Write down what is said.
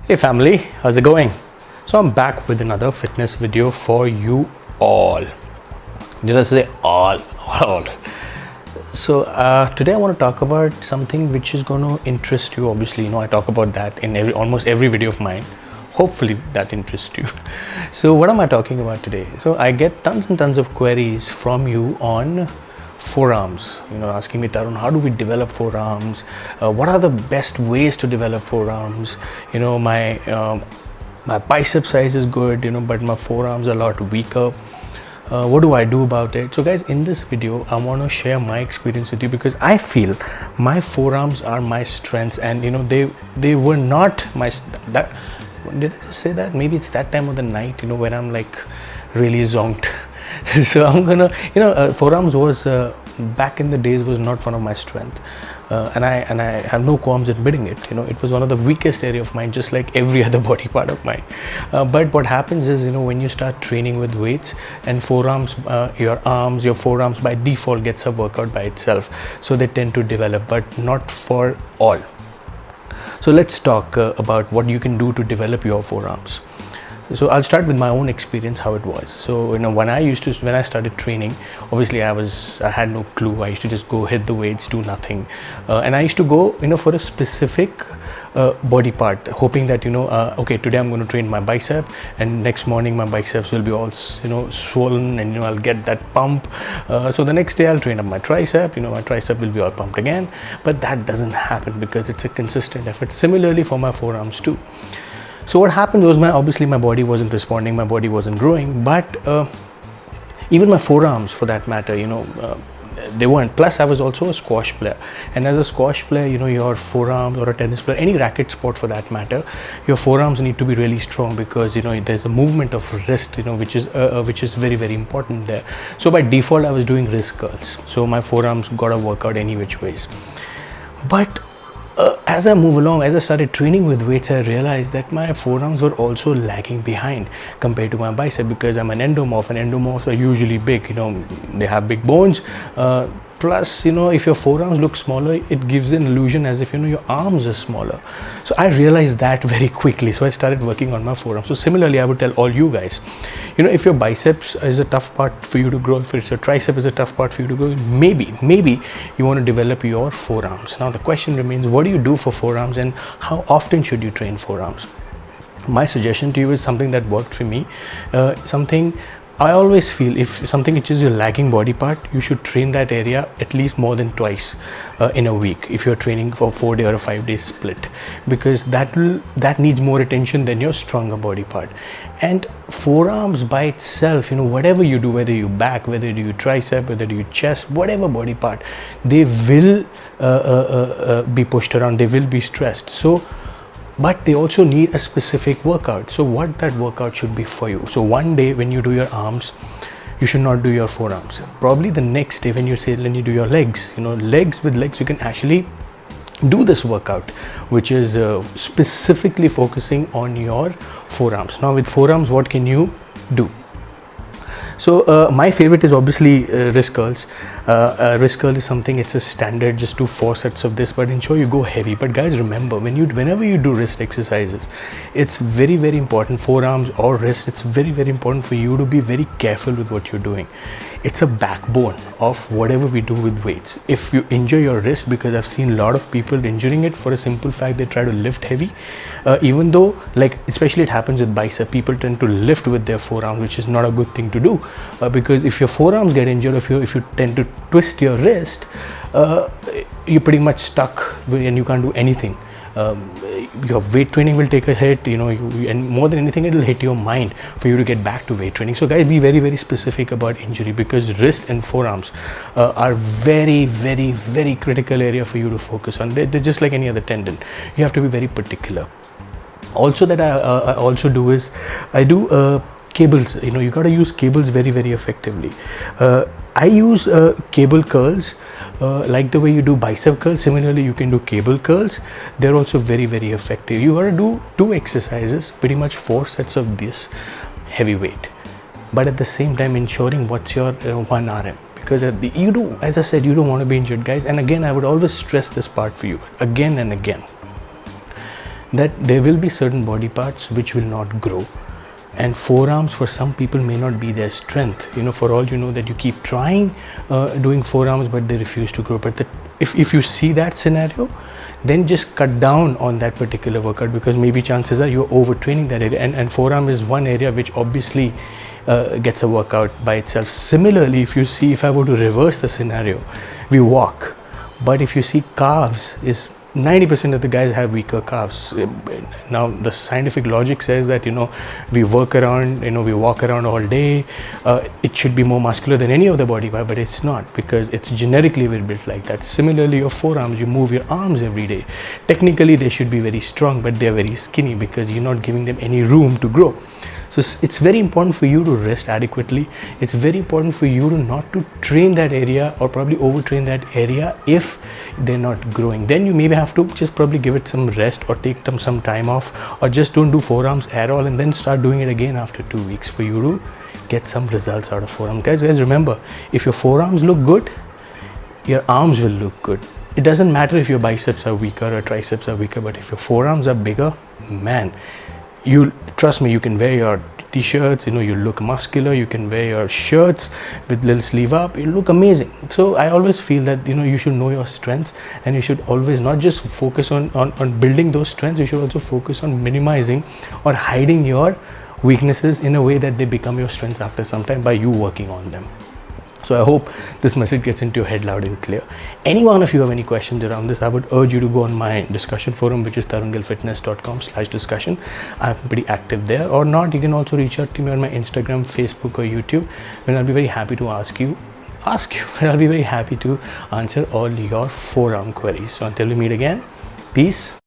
Hey family, how's it going? So I'm back with another fitness video for you all. Did I say all? All. So today I want to talk about something which is going to interest you. Obviously, I talk about that in almost every video of mine. Hopefully that interests you. So what am I talking about today? So I get tons and tons of queries from you on forearms, asking me, Tarun, how do we develop forearms? What are the best ways to develop forearms? My bicep size is good, but my forearms are a lot weaker. What do I do about it? So guys, in this video I want to share my experience with you, because I feel my forearms are my strengths, and they were not my that did I just say that? Maybe it's that time of the night when I'm like really zonked. So I'm gonna forearms was back in the days was not one of my strength, and I have no qualms admitting it. It was one of the weakest area of mine, just like every other body part of mine. But what happens is, when you start training with weights and forearms, your forearms by default gets a workout by itself, so they tend to develop, but not for all. So let's talk about what you can do to develop your forearms. So I'll start with my own experience, how it was. So when I started training, obviously I had no clue. I used to just go hit the weights, do nothing, and I used to go for a specific body part, hoping that okay, today I'm going to train my bicep, and next morning my biceps will be all swollen, and I'll get that pump. So the next day I'll train up my tricep, my tricep will be all pumped again. But that doesn't happen because it's a consistent effort. Similarly for my forearms too. So what happened was, obviously my body wasn't responding, my body wasn't growing, but even my forearms for that matter, they weren't. Plus I was also a squash player, and as a squash player, your forearms, or a tennis player, any racket sport for that matter, your forearms need to be really strong, because there's a movement of wrist, which is very, very important there. So by default I was doing wrist curls, so my forearms got a workout any which ways. But as I move along, as I started training with weights, I realized that my forearms were also lagging behind compared to my bicep, because I'm an endomorph, and endomorphs are usually big, they have big bones. Plus, if your forearms look smaller, it gives an illusion as if, your arms are smaller. So I realized that very quickly. So I started working on my forearms. So similarly, I would tell all you guys, if your biceps is a tough part for you to grow, if your tricep is a tough part for you to grow, maybe you want to develop your forearms. Now the question remains, what do you do for forearms, and how often should you train forearms? My suggestion to you is something that worked for me. I always feel, if something which is your lagging body part, you should train that area at least more than twice in a week, if you're training for 4-day or a 5-day split, because that needs more attention than your stronger body part. And forearms by itself, whatever you do, whether you back, whether you do tricep, whether you chest, whatever body part, they will be pushed around, they will be stressed. But they also need a specific workout. So what that workout should be for you. So one day when you do your arms, you should not do your forearms. Probably the next day when you do your legs, legs you can actually do this workout, which is specifically focusing on your forearms. Now with forearms, what can you do? So my favorite is obviously wrist curls. Wrist curl is something, it's a standard, just do 4 sets of this, but ensure you go heavy. But guys, remember, whenever you do wrist exercises, it's very, very important, forearms or wrist, it's very, very important for you to be very careful with what you're doing. It's a backbone of whatever we do with weights. If you injure your wrist, because I've seen a lot of people injuring it for a simple fact, they try to lift heavy, even though, like, especially it happens with bicep, people tend to lift with their forearms, which is not a good thing to do, because if your forearms get injured, if you tend to twist your wrist, you're pretty much stuck and you can't do anything. Your weight training will take a hit, and more than anything, it will hit your mind for you to get back to weight training. So guys, be very, very specific about injury, because wrist and forearms are very, very, very critical area for you to focus on. They're just like any other tendon. You have to be very particular. Also, that I also do is, I do cables. You got to use cables very, very effectively. I use cable curls like the way you do bicep curls. Similarly, you can do cable curls. They're also very, very effective. You got to do 2 exercises, pretty much 4 sets of this heavy weight, but at the same time ensuring what's your 1 RM, because as I said, you don't want to be injured, guys. And again, I would always stress this part for you again and again. that there will be certain body parts which will not grow, and forearms for some people may not be their strength. For all you know that you keep trying doing forearms but they refuse to grow. But if you see that scenario, then just cut down on that particular workout, because maybe chances are you're overtraining that area, and forearm is one area which obviously gets a workout by itself. Similarly, if I were to reverse the scenario, we walk, but if you see calves, is 90% of the guys have weaker calves. Now the scientific logic says that we walk around all day, it should be more muscular than any other body part, but it's not, because it's genetically we're built like that. Similarly, your forearms, you move your arms every day, technically they should be very strong, but they're very skinny because you're not giving them any room to grow. So it's very important for you to rest adequately. It's very important for you to not to train that area or probably overtrain that area if they're not growing. Then you maybe have to just probably give it some rest or take them some time off, or just don't do forearms at all and then start doing it again after 2 weeks for you to get some results out of forearms. Guys, remember, if your forearms look good, your arms will look good. It doesn't matter if your biceps are weaker or triceps are weaker, but if your forearms are bigger, man, trust me, you can wear your t-shirts, you look muscular, you can wear your shirts with little sleeve up, you look amazing. So I always feel that you should know your strengths, and you should always not just focus on building those strengths, you should also focus on minimizing or hiding your weaknesses in a way that they become your strengths after some time by you working on them. So I hope this message gets into your head loud and clear. Any one of you have any questions around this, I would urge you to go on my discussion forum, which is tarungillfitness.com/discussion. I'm pretty active there. Or not, you can also reach out to me on my Instagram, Facebook, or YouTube, and I'll be very happy to ask you, and I'll be very happy to answer all your forearm queries. So until we meet again, peace.